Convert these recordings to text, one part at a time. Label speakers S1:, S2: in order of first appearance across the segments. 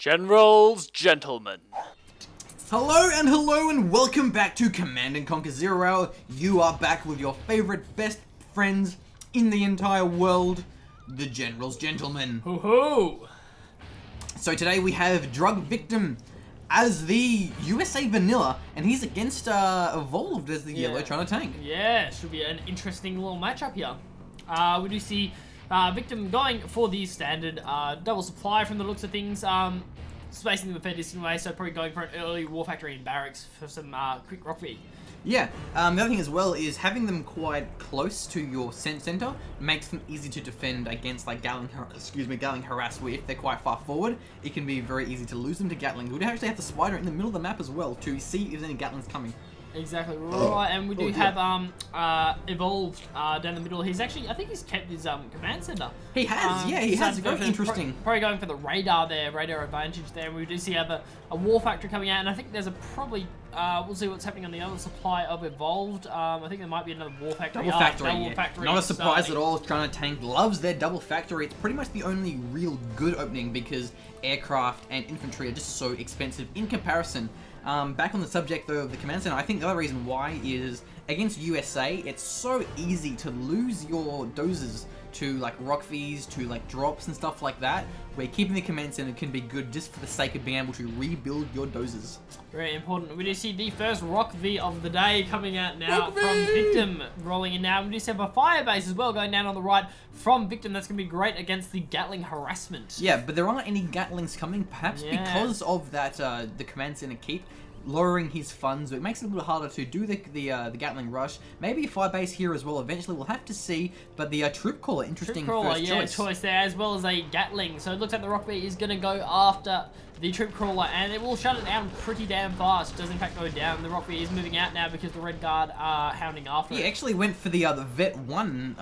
S1: Generals, gentlemen.
S2: Hello and welcome back to Command & Conquer Zero Hour. You are back with your favorite best friends in the entire world, the Generals, gentlemen.
S3: Hoo-hoo!
S2: So today we have Drug Victim as the USA Vanilla, and he's against Evolved as the Yellow China Tank.
S3: Yeah, should be an interesting little matchup here. We do see Victim going for the standard double supply from the looks of things. Spacing the fair distance away, so probably going for an early War Factory and Barracks for some quick rock feed.
S2: Yeah, the other thing as well is having them quite close to your center makes them easy to defend against like Gatling harass, where if they're quite far forward, it can be very easy to lose them to Gatling. We'd actually have the spider in the middle of the map as well to see if there's any Gatlings coming.
S3: Exactly right, and we do have Evolved down the middle. He's actually, I think he's kept his command center.
S2: He has, yeah, he has. Very interesting.
S3: Probably going for the radar there, radar advantage there. We do see a War Factory coming out, and I think there's probably, we'll see what's happening on the other supply of Evolved. I think there might be another War Factory.
S2: Double Factory,
S3: Double Factory.
S2: Not a surprise at all. China Tank loves their Double Factory. It's pretty much the only real good opening because aircraft and infantry are just so expensive in comparison. Back on the subject though of the command center, I think the other reason why is against USA, it's so easy to lose your dozers to like Rockvies, to like drops and stuff like that, where keeping the command center can be good just for the sake of being able to rebuild your dozers.
S3: Very important. We do see the first Rock V of the day coming out now from Victim, rolling in now. We do have a Firebase as well going down on the right from Victim. That's going to be great against the Gatling harassment.
S2: Yeah, but there aren't any Gatlings coming, perhaps because of that the command center keep lowering his funds. It makes it a little harder to do the Gatling rush. Maybe a Firebase here as well. Eventually, we'll have to see. But the Troop Crawler, interesting first choice
S3: there, as well as a Gatling. So it looks like the Rock V is going to go after the Troop Crawler, and it will shut it down pretty damn fast. It does in fact go down. The Rock V is moving out now because the Red Guard are hounding after it.
S2: He actually went for the Vet 1,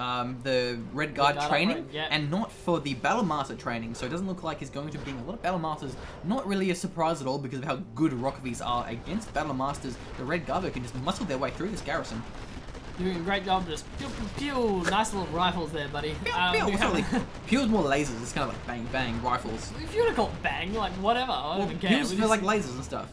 S2: the Red Guard training, and not for the Battle Master training. So it doesn't look like he's going to be getting a lot of Battle Masters. Not really a surprise at all because of how good Rock Vs are against Battle Masters. The Red Guard can just muscle their way through this garrison.
S3: Doing a great job, just pew pew pew. Nice little rifles there, buddy.
S2: Pew's more lasers. It's kind of like bang bang rifles.
S3: If you want to call it bang, like whatever, I don't even care.
S2: Pew's feel like lasers and stuff.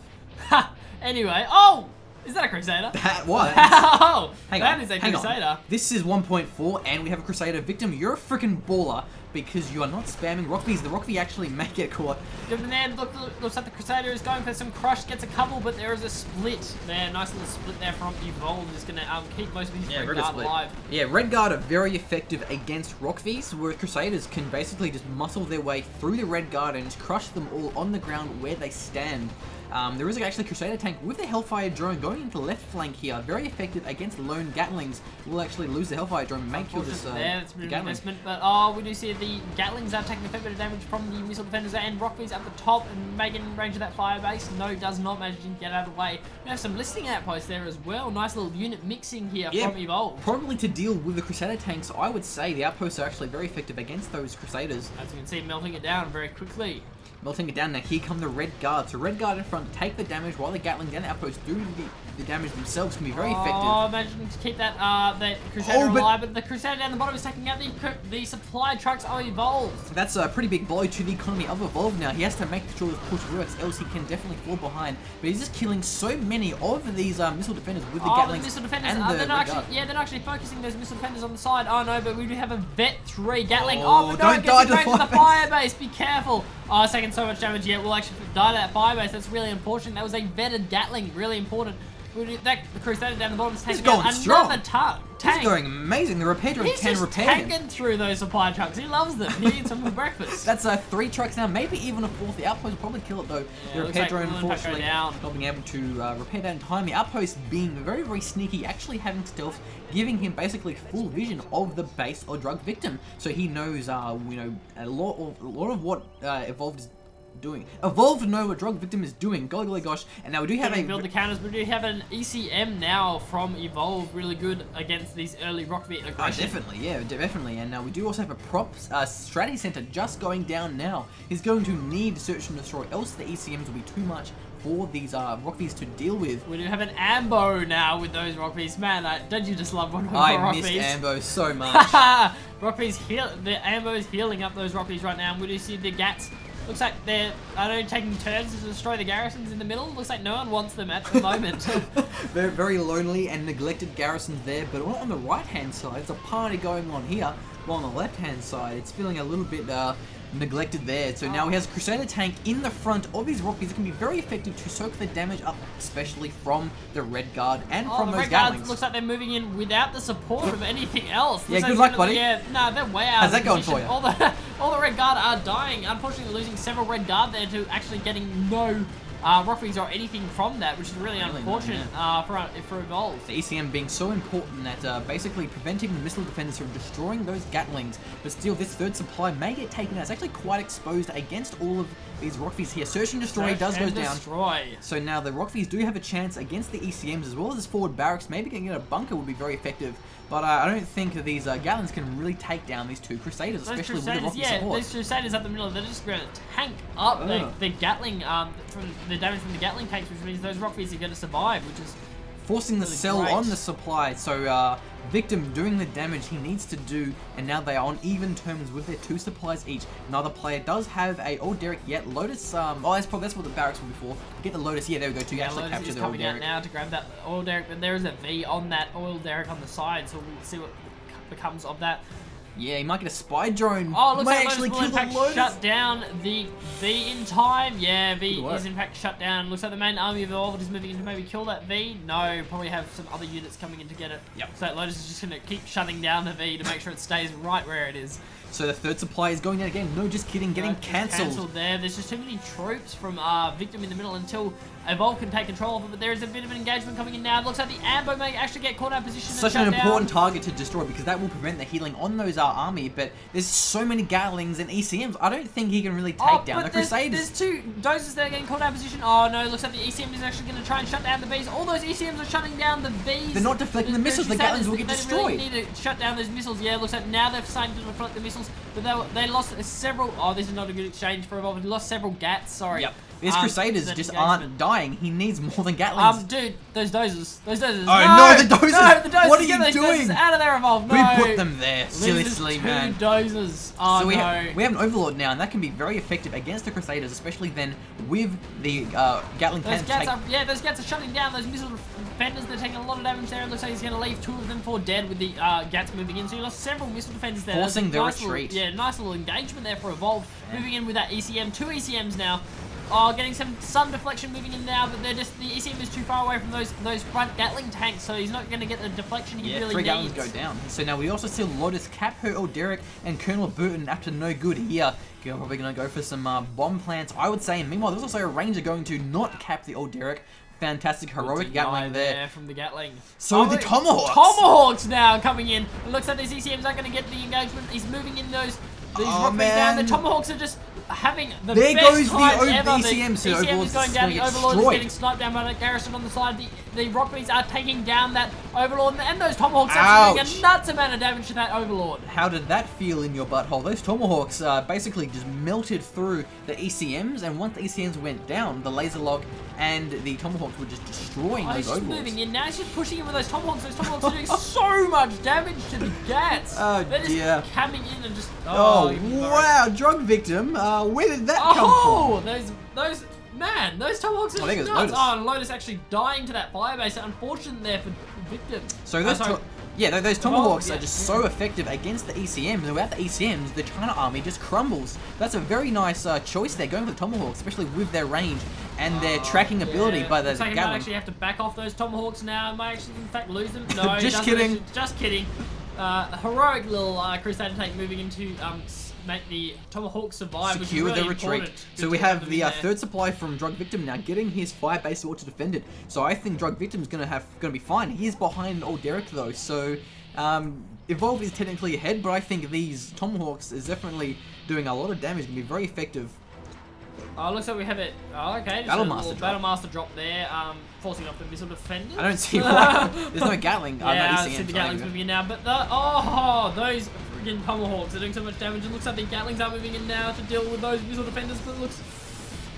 S3: Ha! Anyway, oh! Is that a Crusader?
S2: That was.
S3: Wow!
S2: Hang
S3: that
S2: on,
S3: is a
S2: hang
S3: Crusader.
S2: On. This is 1.4 and we have a Crusader. Victim, you're a freaking baller because you are not spamming Rockvies. The Rockvie actually may get caught.
S3: And then looks like the Crusader is going for some crush, gets a couple, but there is a split there. Nice little split there from Evolved. Is going to keep most of these Red Guard alive.
S2: Yeah, Red Guard are very effective against Rockvies, where Crusaders can basically just muscle their way through the Red Guard and just crush them all on the ground where they stand. There is actually a Crusader tank with the Hellfire drone going into the left flank here. Very effective against lone Gatlings. We'll actually lose the Hellfire drone and make kill this
S3: that's a bit of an investment, but we do see the Gatlings are taking a fair bit of damage from the missile defenders, and Rockvies at the top and making range of that Firebase. No, does not manage to get out of the way. We have some listing outposts there as well. Nice little unit mixing here from Evolve.
S2: Probably to deal with the Crusader tanks, I would say the outposts are actually very effective against those Crusaders.
S3: As you can see, melting it down very quickly.
S2: Melting it down. Now here come the Red Guard. So Red Guard in front to take the damage while the Gatling and the outposts do the damage themselves can be very effective.
S3: Oh, imagine to keep that Crusader alive, but the Crusader down the bottom is taking out the supply trucks of Evolved.
S2: That's a pretty big blow to the economy of Evolved now. He has to make sure this push works, else he can definitely fall behind. But he's just killing so many of these missile defenders with the Gatlings
S3: missile defenders,
S2: and the
S3: they're not actually focusing those missile defenders on the side. Oh no, but we do have a Vet 3 Gatling.
S2: Oh,
S3: but no,
S2: don't die to the
S3: Firebase. Be careful. Oh, it's taking so much damage yet. We'll actually die to that Firebase. That's really unfortunate. That was a vetted Gatling. Really important. The Crusader down the bottom is taking out another tank.
S2: He's going amazing. The repair drone can repair him.
S3: He's just tanking through those supply trucks. He loves them. He eats them for breakfast.
S2: That's 3 trucks now, maybe even a 4th. The outpost will probably kill it though.
S3: Yeah,
S2: the repair drone, unfortunately, not being able to repair that in time. The outpost being very, very sneaky, actually having stealth, giving him basically full vision of the base or Drug Victim, so he knows, a lot of what Evolved is doing. Evolved know what Drug Victim is doing. Golly gosh. And now we do have
S3: build the counters. We do have an ECM now from Evolve, really good against these early Rockviet aggression.
S2: Definitely, yeah, definitely. And now we do also have a props strategy center just going down now. He's going to need search and destroy, else the ECMs will be too much for these Rockvies to deal with.
S3: We do have an Ambo now with those Rockvies. Man, don't you just love one of
S2: our
S3: Rockvies?
S2: I missed Ambo so much.
S3: Rockvies the Ambo is healing up those Rockvies right now, and we do see the Gats Looks like they're, I don't know, taking turns to destroy the garrisons in the middle. Looks like no one wants them at the moment.
S2: Very, very lonely and neglected garrisons there, but on the right-hand side, there's a party going on here, while on the left-hand side, it's feeling a little bit neglected there. So now he has a Crusader tank in the front of his Rockies. It can be very effective to soak the damage up, especially from the Red Guard and from
S3: the
S2: those
S3: Red Guards
S2: Gatlings.
S3: looks like they're moving in without the support of anything else.
S2: Yeah,
S3: Looks like
S2: good luck,
S3: it's
S2: buddy.
S3: Yeah, no, they're way out
S2: How's
S3: of
S2: that going
S3: position.
S2: for you?
S3: All the Red Guard are dying. Unfortunately, losing several Red Guard there to actually getting no Rockies or anything from that, which is really unfortunate for Evolve.
S2: The ECM being so important that basically preventing the missile defenders from destroying those Gatlings, but still this third supply may get taken out. It's actually quite exposed against all of these Rockfies here. Search and Destroy does go down. So now the Rockfies do have a chance against the ECMs as well as this forward barracks. Maybe getting in a bunker would be very effective, but I don't think that these Gatlings can really take down these two Crusaders, especially with the Rocky support.
S3: Those Crusaders up the middle, they're just going to tank up the Gatling, from the damage from the Gatling tanks, which means those Rockfies are going to survive, which is
S2: forcing the
S3: really
S2: cell
S3: great.
S2: on the supply. So Victim doing the damage he needs to do, and now they are on even terms with their two supplies each. Another player does have a old Derek yet. Lotus, that's what the barracks were before. Get the Lotus, yeah, there we go, to actually
S3: Lotus
S2: capture
S3: is
S2: the old
S3: coming out
S2: Derek.
S3: now to grab that oil Derek, but there is a V on that oil Derek on the side, so we'll see what becomes of that.
S2: Yeah, he might get a spy drone.
S3: Oh, looks
S2: might
S3: like
S2: actually
S3: Lotus will
S2: kill
S3: in
S2: the
S3: fact
S2: Lotus.
S3: shut down the V in time. Yeah, V
S2: Good work.
S3: is in fact shut down. Looks like the main army of Evolved is moving in to maybe kill that V. No, probably have some other units coming in to get it.
S2: Yep.
S3: So Lotus is just going to keep shutting down the V to make sure it stays right where it is.
S2: So the third supply is going down again. No, just kidding, getting
S3: It's
S2: cancelled.
S3: there. There's just too many troops from Victim in the middle until Evolve can take control of it, but there is a bit of an engagement coming in now. It looks like the Ambo may actually get caught out of position.
S2: Such
S3: and
S2: an
S3: shut
S2: important
S3: down.
S2: target to destroy because that will prevent the healing on those army, but there's so many Gatlings and ECMs, I don't think he can really take down the Crusaders.
S3: There's two doses that are getting caught out of position. Oh no, looks like the ECM is actually going to try and shut down the Vs. All those ECMs are shutting down the Vs.
S2: They're not deflecting the missiles, the Gatlings will get
S3: They
S2: destroyed.
S3: really need to shut down those missiles. Yeah, looks like now they've started to deflect the missiles, but they lost several. Oh, this is not a good exchange for Evolve. They lost several Gats, sorry.
S2: Yep. These Crusaders
S3: that
S2: just
S3: engagement.
S2: aren't dying. He needs more than Gatlings.
S3: Dude, those doses.
S2: Oh, no, the doses!
S3: No, the doses!
S2: What are
S3: Get
S2: you
S3: those
S2: doing?
S3: doses out of there, Evolve. No.
S2: Who put them there? Seriously,
S3: Loses
S2: man.
S3: two doses. Oh,
S2: So we
S3: no.
S2: have an Overlord now, and that can be very effective against the Crusaders, especially then with the Gatling
S3: Those
S2: cannons.
S3: those Gats are shutting down those missile defenders. They're taking a lot of damage there. It looks like he's going to leave two of them for dead with the Gats moving in. So he lost several missile defenders there.
S2: Forcing the
S3: Nice
S2: retreat.
S3: Nice little engagement there for Evolve. Moving in with that ECM. Two ECMs now. Oh, getting some deflection moving in now, but the ECM is too far away from those front Gatling tanks, so he's not going to get the deflection he really
S2: three
S3: needs.
S2: Gatlings go down. So now we also see Lotus cap her old Derek and Colonel Burton after no good here. You're probably going to go for some bomb plants, I would say. And meanwhile, there's also a Ranger going to not cap the old Derek. Fantastic, heroic Gatling there.
S3: From the Gatling.
S2: So the Tomahawks.
S3: Tomahawks now coming in. It looks like these ECMs aren't going to get the engagement. He's moving in these Rockies down. The Tomahawks are just having the
S2: There
S3: best
S2: goes the
S3: time ever.
S2: ECM, so
S3: ECM
S2: Overlord's
S3: is going down. The
S2: gonna get
S3: Overlord is
S2: destroyed.
S3: getting sniped down by that garrison on the side. The Rockies are taking down that Overlord, and those Tomahawks are doing a nuts amount of damage to that Overlord.
S2: How did that feel in your butthole? Those Tomahawks basically just melted through the ECMs, and once the ECMs went down, the laser lock and the Tomahawks were just destroying
S3: He's
S2: those
S3: just
S2: Overlords.
S3: moving in now. He's just pushing in with those Tomahawks. Those Tomahawks are doing so much damage to the Gats.
S2: Oh,
S3: They're just
S2: dear.
S3: coming in and just.
S2: Oh,
S3: even though-
S2: wow, drug victim. Where did that come
S3: Oh,
S2: from?
S3: those Tomahawks are
S2: I think
S3: just
S2: it was
S3: nuts.
S2: Lotus.
S3: Oh, and Lotus actually dying to that firebase. Unfortunate there for Victim.
S2: So those,
S3: sorry.
S2: those Tomahawks
S3: yeah,
S2: are just so effective against the ECMs, and without the ECMs, the China army just crumbles. That's a very nice choice there, going for the Tomahawks, especially with their range and their tracking ability by the
S3: Looks like he might
S2: Gatling.
S3: actually have to back off those Tomahawks now. Might actually, in fact, lose them. No, he
S2: Just
S3: doesn't
S2: kidding.
S3: actually- just kidding. Heroic little Crusader tank moving in to make the Tomahawk survive, which is
S2: Secure
S3: really
S2: the retreat.
S3: important.
S2: So
S3: Good
S2: we
S3: to have
S2: have
S3: them
S2: the
S3: in there.
S2: third supply from Drug Victim now, getting his firebase wall to defend it. So I think Drug Victim's gonna be fine. He is behind old Derek though, so Evolve is technically ahead, but I think these Tomahawks is definitely doing a lot of damage. Gonna be very effective.
S3: Oh, looks like we have it. Oh, okay. Just
S2: Battlemaster
S3: a little
S2: drop.
S3: Battlemaster drop there, forcing off the missile defenders.
S2: I don't see why. There's no Gatling.
S3: Yeah,
S2: no
S3: I
S2: ECM,
S3: see the
S2: so
S3: Gatlings moving in now, but those freaking Tomahawks are doing so much damage. It looks like the Gatlings are moving in now to deal with those missile defenders, but it looks.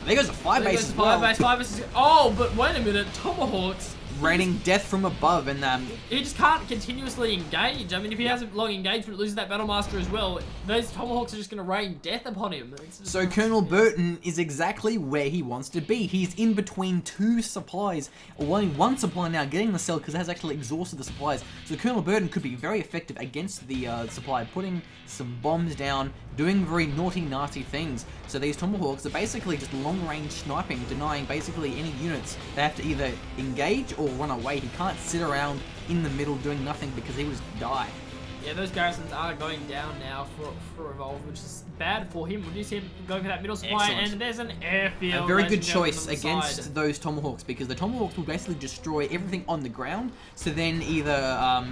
S2: There goes a firebase as well.
S3: Firebase is. Oh, but wait a minute, Tomahawks.
S2: raining death from above, and
S3: He just can't continuously engage. I mean, if he has a long engagement, loses that Battle Master as well, those Tomahawks are just going to rain death upon him.
S2: So Colonel Burton is exactly where he wants to be. He's in between two supplies, or only one supply now, getting the cell because it has actually exhausted the supplies. So Colonel Burton could be very effective against the supply, putting some bombs down, doing very naughty, nasty things. So these Tomahawks are basically just long-range sniping, denying basically any units. They have to either engage or run away. He can't sit around in the middle doing nothing because he would die.
S3: Yeah, those garrisons are going down now for Evolve, which is bad for him. We do see him going for that middle supply,
S2: Excellent.
S3: and there's an airfield.
S2: A very
S3: ladies
S2: good
S3: and gentlemen,
S2: choice
S3: on the
S2: against
S3: side.
S2: those Tomahawks, because the Tomahawks will basically destroy everything on the ground. So then either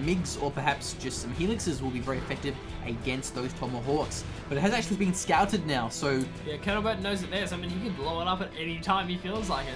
S2: MiGs or perhaps just some Helixes will be very effective against those Tomahawks. But it has actually been scouted now, so
S3: Yeah, Colonel Burton knows it there, so I mean, he can blow it up at any time he feels like it.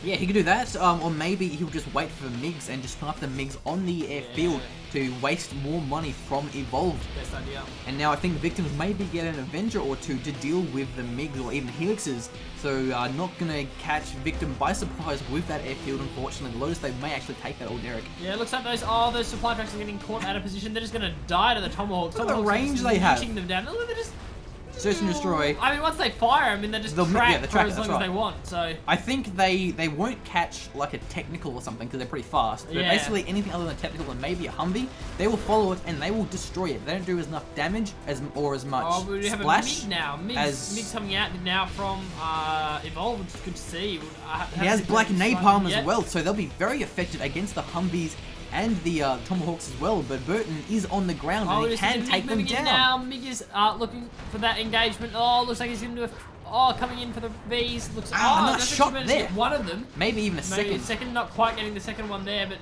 S2: yeah, he could do that, or maybe he'll just wait for MiGs and just snipe the MiGs on the airfield to waste more money from Evolved.
S3: Best idea.
S2: And now I think Victims maybe get an Avenger or two to deal with the MiGs or even Helixes. So not going to catch Victim by surprise with that airfield, unfortunately. Lotus, they may actually take that old Derek.
S3: Yeah, it looks like those supply trucks are getting caught out of position. They're just going to die to the Tomahawks.
S2: Look at the
S3: Tomahawks are
S2: range
S3: just
S2: they have.
S3: reaching them down. Look, they're just...
S2: Search and destroy.
S3: I mean, once they fire, I mean, they just
S2: They'll-
S3: track
S2: yeah, they
S3: for
S2: track,
S3: as
S2: that's
S3: long as
S2: right.
S3: they want, so...
S2: I think they won't catch like a technical or something because they're pretty fast. But
S3: Yeah.
S2: basically anything other than technical and maybe a Humvee, they will follow it and they will destroy it. They don't do enough damage as much
S3: Oh, we have
S2: splash.
S3: a MiG now.
S2: as-
S3: MiG's coming out now from Evolve, which is good to see.
S2: He has black napalm
S3: Yeah.
S2: as well, so they'll be very effective against the Humvees and the Tomahawks as well. But Burton is on the ground and he
S3: this
S2: can
S3: is
S2: take them
S3: moving in
S2: down.
S3: now. MiG is looking for that engagement. Oh, looks like he's going to do coming in for the Vs. Looks
S2: nice
S3: that's
S2: shot
S3: managed to
S2: there.
S3: get one of them.
S2: Maybe even a
S3: Maybe
S2: second.
S3: not quite getting the second one there, but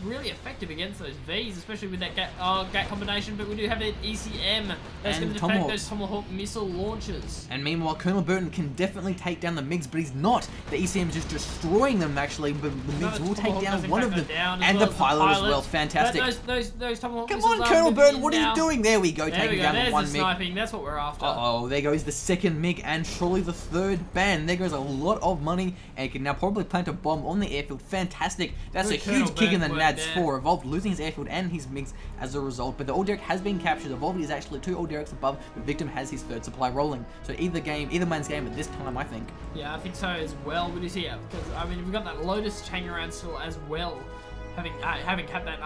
S3: really effective against those Vs, especially with that GAT combination. But we do have an ECM that's
S2: And
S3: going to defend
S2: Tomahawks.
S3: those Tomahawk missile launchers.
S2: And meanwhile, Colonel Burton can definitely take down the MiGs, but he's not. The ECM is just destroying them, actually, but the MiGs will take
S3: Tomahawk
S2: down
S3: does
S2: one
S3: in
S2: of
S3: fact
S2: them.
S3: go down,
S2: And
S3: as
S2: the
S3: well as
S2: pilot as well. Fantastic.
S3: Those Tomahawk
S2: Come
S3: missiles
S2: on,
S3: are
S2: Colonel
S3: moving
S2: Burton,
S3: in
S2: what are you
S3: now.
S2: doing? There we go,
S3: There
S2: taking
S3: we go.
S2: down
S3: There's
S2: one
S3: the
S2: MiG.
S3: sniping. That's what we're after.
S2: Uh-oh, there goes the second MiG and surely the third ban. There goes a lot of money and he can now probably plant a bomb on the airfield. Fantastic. That's
S3: Good
S2: a huge
S3: Colonel
S2: kick in the
S3: Burton work
S2: nads
S3: there.
S2: for Evolved, losing his airfield and his MiGs as a result. But the old Derek has been captured. Evolved is actually 2 old Dereks above, but Victim has his third supply rolling. So either man's game at this time, I think.
S3: Yeah, I think so as well. We do see it because I mean we've got that Lotus hanging around still as well, having kept that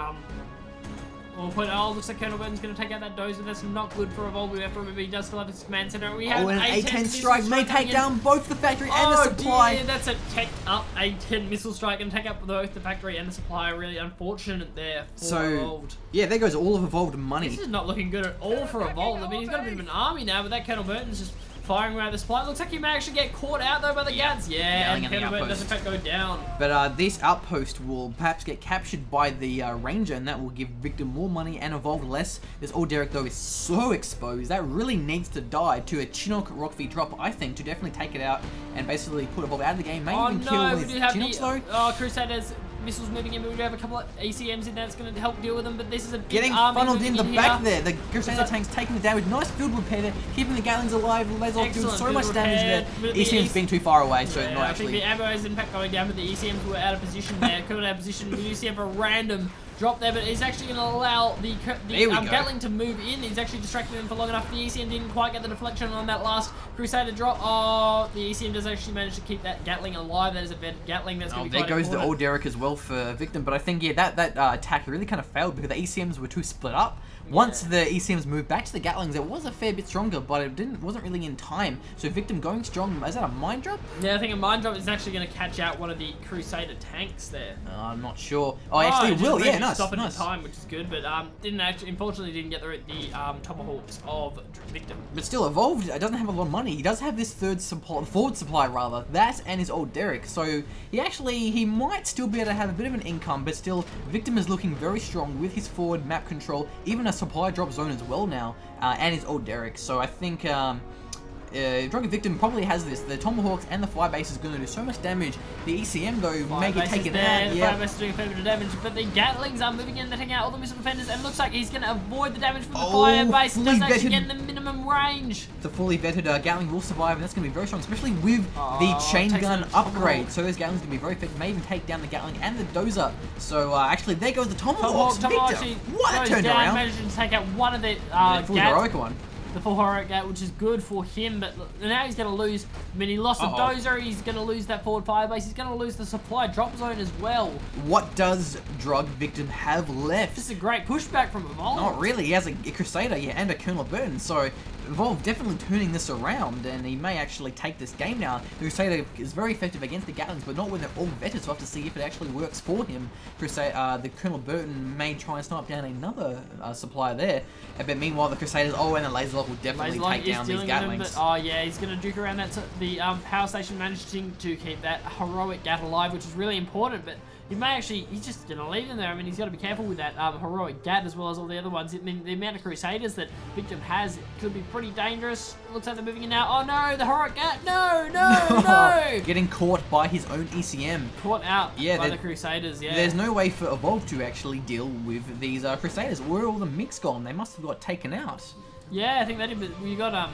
S3: looks like Colonel Burton's going to take out that Dozer. That's not good for Evolve. We have to remember he does still have his command center. We have
S2: Oh, and an
S3: A10
S2: A10
S3: missile
S2: strike may
S3: coming
S2: take
S3: in.
S2: down both the factory and the supply.
S3: Dear, that's a tech up A10 missile strike and take up both the factory and the supply. Really unfortunate there for
S2: So,
S3: Evolved.
S2: yeah, there goes all of Evolved money.
S3: This is not looking good at all for Evolve. I mean, he's got a bit of an army now, but that Colonel Burton's just firing around the supply. It looks like he may actually get caught out though by the Gads. Yeah,
S2: Yelling
S3: and
S2: at the
S3: Colonel Burton does in
S2: outpost.
S3: fact go down.
S2: But this outpost will perhaps get captured by the Ranger, and that will give Victim more money and Evolve less. This old Derek, though, is so exposed. That really needs to die to a Chinook Rock V drop, I think, to definitely take it out and basically put Evolve out of the game. Maybe even kill
S3: we
S2: his
S3: do have
S2: Chinooks, though.
S3: Crusaders missiles moving in, but we do have a couple of ACMs in there that's going to help deal with them, but this is a big
S2: Getting
S3: army
S2: funneled
S3: moving
S2: in the
S3: here.
S2: back there. The Crusader
S3: that-
S2: tank's taking the damage. Nice field repair there, keeping the Gatlings alive. Lazov doing
S3: Excellent
S2: so
S3: field
S2: much damage
S3: repair,
S2: there.
S3: but the
S2: ECM's being too far away, so
S3: Yeah,
S2: not
S3: I think
S2: actually.
S3: the ammo is in fact going down, but the ECMs were out of position there. Coming out of position, we do see a random drop there, but he's actually going to allow the
S2: There we go.
S3: Gatling to move in. He's actually distracted him for long enough. The ECM didn't quite get the deflection on that last Crusader drop. Oh, the ECM does actually manage to keep that Gatling alive. That is a bad Gatling. That's going
S2: Oh,
S3: to be
S2: there
S3: quite
S2: goes the
S3: important.
S2: old Derek as well for Victim, but I think, yeah, that attack really kind of failed because the ECMs were too split up. Once the ECMs moved back to the Gatlings, it was a fair bit stronger, but it wasn't really in time. So Victim going strong, is that a mine drop?
S3: Yeah, I think a mine drop is actually going to catch out one of the Crusader tanks there.
S2: I'm not sure. Oh, actually, it
S3: just
S2: will.
S3: really
S2: Yeah, nice,
S3: Stop it
S2: nice.
S3: in time, which is good, but unfortunately didn't get the Tomahawks of Victim.
S2: But still, Evolved doesn't have a lot of money. He does have this forward supply rather, that and his old Derek. So he might still be able to have a bit of an income, but still, Victim is looking very strong with his forward map control, even a supply drop zone as well now, and his old Derek. So I think Drug Victim probably has this. The Tomahawks and the Firebase is going to do so much damage. The ECM though may get taken out.
S3: The
S2: Yeah.
S3: Firebase is doing a fair bit of damage, but the Gatlings are moving in, they're taking out all the missile defenders, and looks like he's going to avoid the damage from the Firebase.
S2: fully
S3: Doesn't actually
S2: vetted.
S3: get in the minimum range.
S2: The fully vetted Gatling will survive, and that's going to be very strong, especially with the
S3: Oh,
S2: chain
S3: takes
S2: gun
S3: out the
S2: upgrade.
S3: Tomahawk.
S2: So those Gatlings going to be very effective. May even take down the Gatling and the Dozer. So actually, there goes the Tomahawks.
S3: Tomahawk
S2: Victor,
S3: actually
S2: what a
S3: goes
S2: turn
S3: down,
S2: around!
S3: manages to take out one of the
S2: The full
S3: Gats.
S2: heroic one.
S3: The full heroic Gat, which is good for him, but now he's going to lose. I mean, he lost the Dozer, he's going to lose that forward Firebase, he's going to lose the supply drop zone as well.
S2: What does Drug Victim have left?
S3: This is a great pushback from Evolve.
S2: Not really. He has a Crusader, yeah, and a Colonel Burton. So Evolve definitely turning this around, and he may actually take this game now. The Crusader is very effective against the Gatlings, but not when they're all vetted. So we'll have to see if it actually works for him. The Colonel Burton may try and snipe down another supplier there. But meanwhile, the Crusaders, and the Laser Lock will definitely take down these Gatlings.
S3: Oh yeah, he's going to duke around that. So the power station managing to keep that heroic Gat alive, which is really important, but he may actually, he's just going to leave him there. I mean, he's got to be careful with that heroic Gat as well as all the other ones. I mean, the amount of Crusaders that Victim has could be pretty dangerous. It looks like they're moving in now. Oh no, the heroic Gat, no!
S2: Getting caught by his own ECM.
S3: Caught out
S2: Yeah,
S3: by the Crusaders, yeah.
S2: There's no way for Evolve to actually deal with these Crusaders. Where are all the MiGs gone? They must have got taken out.
S3: Yeah, I think they did, but we got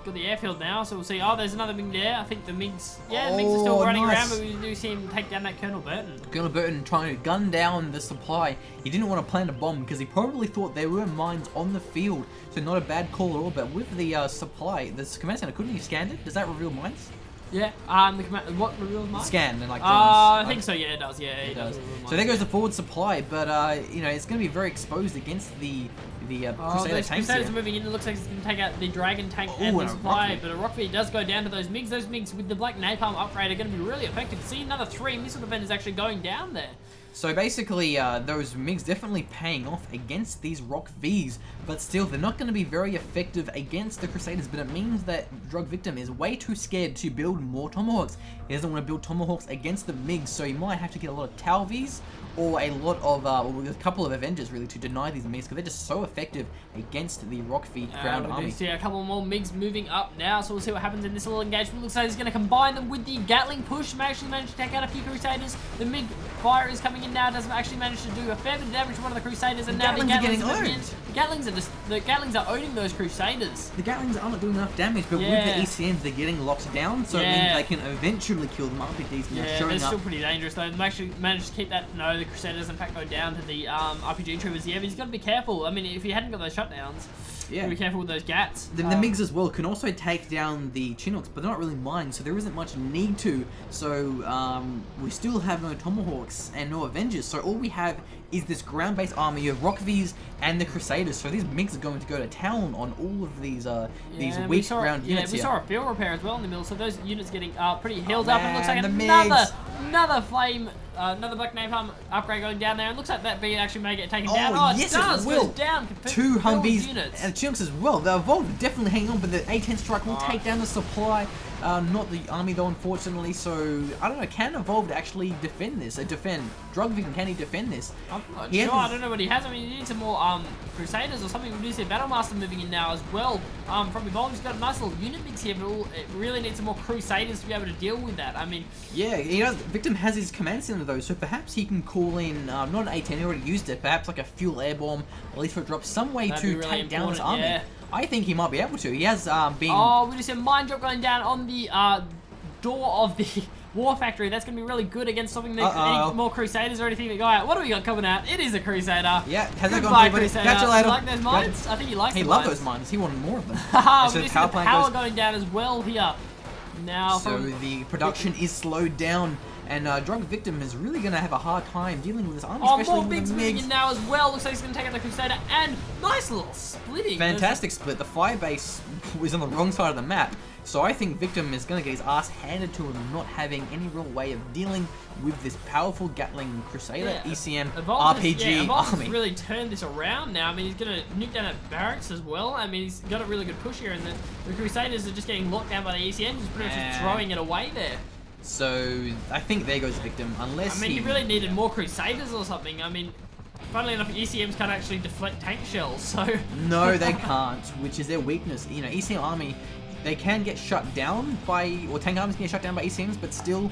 S3: the airfield now, so we'll see. Oh, there's another MiG there. I think the MiGs, the MiGs are still running
S2: nice.
S3: around, but we do see him take down that Colonel Burton.
S2: Colonel Burton trying to gun down the supply. He didn't want to plant a bomb because he probably thought there were mines on the field, so not a bad call at all. But with the supply, the command center, couldn't he scan it? Does that reveal mines?
S3: Yeah, the command, what reveals mine?
S2: Scan and like.
S3: I think so. Yeah, it does. Yeah, it does.
S2: So there goes the forward supply, but it's going to be very exposed against the Crusader
S3: those
S2: tanks
S3: Crusaders
S2: here.
S3: are moving in. It looks like it's going to take out the Dragon tank and the supply, but a Rockfee does go down to those MiGs. Those MiGs with the Black Napalm upgrade are going to be really effective. See another 3 missile defenders actually going down there.
S2: So basically, those MiGs definitely paying off against these Rock Vs, but still, they're not going to be very effective against the Crusaders, but it means that Drug Victim is way too scared to build more Tomahawks. He doesn't want to build Tomahawks against the MiGs, so he might have to get a lot of Tau Vs, or a lot of, a couple of Avengers really to deny these MiGs, because they're just so effective against the Rock V ground
S3: We
S2: army.
S3: do see a couple more MiGs moving up now, so we'll see what happens in this little engagement. Looks like he's going to combine them with the Gatling push. May actually manage to take out a few Crusaders. The MiG fire is coming in now, doesn't actually manage to do a fair bit of damage to one of the Crusaders, and now the
S2: Gatlings are getting
S3: moving in.
S2: owned.
S3: The Gatlings are owning those Crusaders.
S2: The Gatlings aren't doing enough damage, but
S3: Yeah.
S2: with the ECMs, they're getting locked down, so it means they can eventually kill them. RPGs now
S3: Yeah,
S2: showing
S3: they're
S2: up.
S3: still pretty dangerous though. They actually managed to keep that. No, the Crusaders in fact go down to the RPG troopers. Yeah, but he's got to be careful. I mean, if he hadn't got those shutdowns,
S2: Yeah.
S3: be careful with those Gats.
S2: The MiGs as well can also take down the Chinooks, but they're not really mines, so there isn't much need to. So we still have no Tomahawks and no Avengers, so all we have is this ground-based army of Rock Vs and the Crusaders. So these MiGs are going to go to town on all of these weak ground units
S3: we
S2: here.
S3: saw a field repair as well in the middle, so those units getting pretty healed
S2: Oh,
S3: up. And looks like
S2: man,
S3: another flame, another Black Napalm upgrade going down there. And looks like that B actually may get taken down. Oh,
S2: yes,
S3: it does.
S2: it will.
S3: Goes down.
S2: Two
S3: Filled
S2: Humvees
S3: units.
S2: and Chinooks as well. The Evolve are definitely hanging on, but the A-10 strike will take down the supply. Not the army though, unfortunately. So I don't know. Can Evolve actually defend this? Drug Victim, can he defend this?
S3: I'm not
S2: He
S3: sure.
S2: has-
S3: I don't know what he has. I mean, he needs some more Crusaders or something. We do see a Battlemaster moving in now as well. From Evolve, he's got a nice little unit mix here, but it really needs some more Crusaders to be able to deal with that. I mean,
S2: Yeah, he does. Victim has his command center though, so perhaps he can call in not an A-10. He already used it. Perhaps like a fuel air bomb, at least for a drop, some way
S3: That'd be
S2: to
S3: really
S2: take down this
S3: important,
S2: army.
S3: yeah.
S2: I think he might be able to. He has been.
S3: oh, we just see a mine drop going down on the door of the War Factory. That's going to be really good against stopping any more Crusaders or anything that go out. What do we got coming out? It is a Crusader.
S2: Yeah, has that
S3: Goodbye,
S2: gone through?
S3: Crusader.
S2: Catch you later.
S3: You like those mines? I think he likes
S2: He
S3: the
S2: loved
S3: mines.
S2: those mines. He wanted more of them.
S3: Haha,
S2: So
S3: we
S2: the
S3: just see the
S2: plant
S3: power
S2: goes-
S3: going down as well here. Now,
S2: So
S3: from
S2: the production is slowed down, and Drug Victim is really going to have a hard time dealing with this army,
S3: oh,
S2: especially
S3: more
S2: with
S3: bigs
S2: the
S3: moving
S2: MiGs.
S3: in now as well. Looks like he's going to take out the Crusader, and nice little splitting.
S2: Fantastic split. The Firebase was on the wrong side of the map, so I think Victim is going to get his ass handed to him, not having any real way of dealing with this powerful Gatling Crusader, ECM,
S3: Evolve
S2: RPG
S3: Evolve
S2: army.
S3: has really turned this around now. I mean, he's going to nuke down at barracks as well. I mean, he's got a really good push here, and the Crusaders are just getting locked down by the ECM. He's pretty much just throwing it away there.
S2: So I think there goes Victim, unless
S3: I mean, he really needed more Crusaders or something. I mean, funnily enough, ECMs can't actually deflect tank shells, so...
S2: No, they can't, which is their weakness. You know, ECM army they can get shut down by, or tank armies can get shut down by ECMs, but still,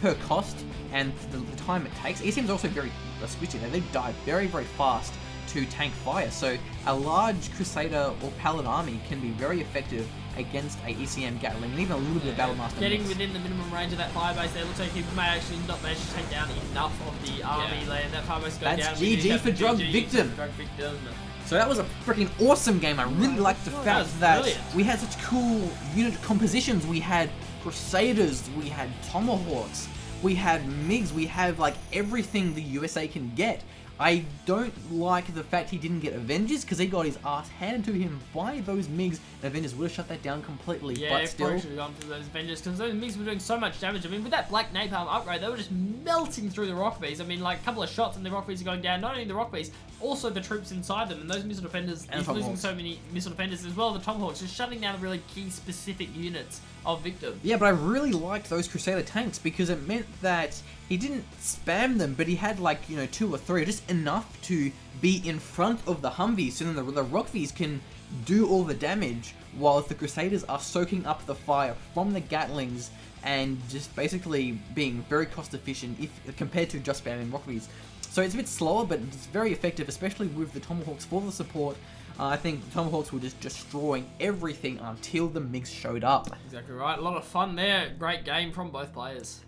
S2: per cost and the time it takes, ECMs are also very squishy. They die very, very fast to tank fire. So a large Crusader or Paladin army can be very effective against a ECM Gatling, and even a little bit of Battlemaster.
S3: Getting
S2: mix.
S3: within the minimum range of that firebase there, looks like he may actually not manage to take down enough of the army land. That firebase got down.
S2: That's GG for Drug Victim.
S3: Drug Victim.
S2: So that was a freaking awesome game. I really liked the fact that we had such cool unit compositions. We had Crusaders, we had Tomahawks, we had MiGs, we have like everything the USA can get. I don't like the fact he didn't get Avengers, because he got his ass handed to him by those MiGs, and Avengers would have shut that down completely.
S3: Yeah,
S2: but still,
S3: probably should have gone for those Avengers, because those MiGs were doing so much damage. I mean, with that Black Napalm upgrade, they were just melting through the rock bees. I mean, like a couple of shots and the rock bees are going down. Not only the rock bees, also the troops inside them, and those missile defenders,
S2: And
S3: he's losing
S2: Tomahawks.
S3: so many missile defenders as well. The Tomahawks just shutting down the really key specific units of Victim.
S2: yeah, but I really liked those Crusader tanks because it meant that he didn't spam them, but he had like, 2 or 3, just enough to be in front of the Humvees, so then the Rockvies can do all the damage, while the Crusaders are soaking up the fire from the Gatlings and just basically being very cost efficient if compared to just spamming Rockvies. So it's a bit slower, but it's very effective, especially with the Tomahawks for the support. I think the Tomahawks were just destroying everything until the MiGs showed up.
S3: Exactly right. A lot of fun there. Great game from both players.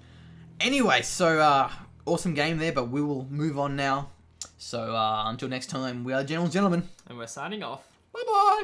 S2: Anyway, so awesome game there, but we will move on now. So until next time, we are General Gentlemen.
S3: And we're signing off.
S2: Bye bye.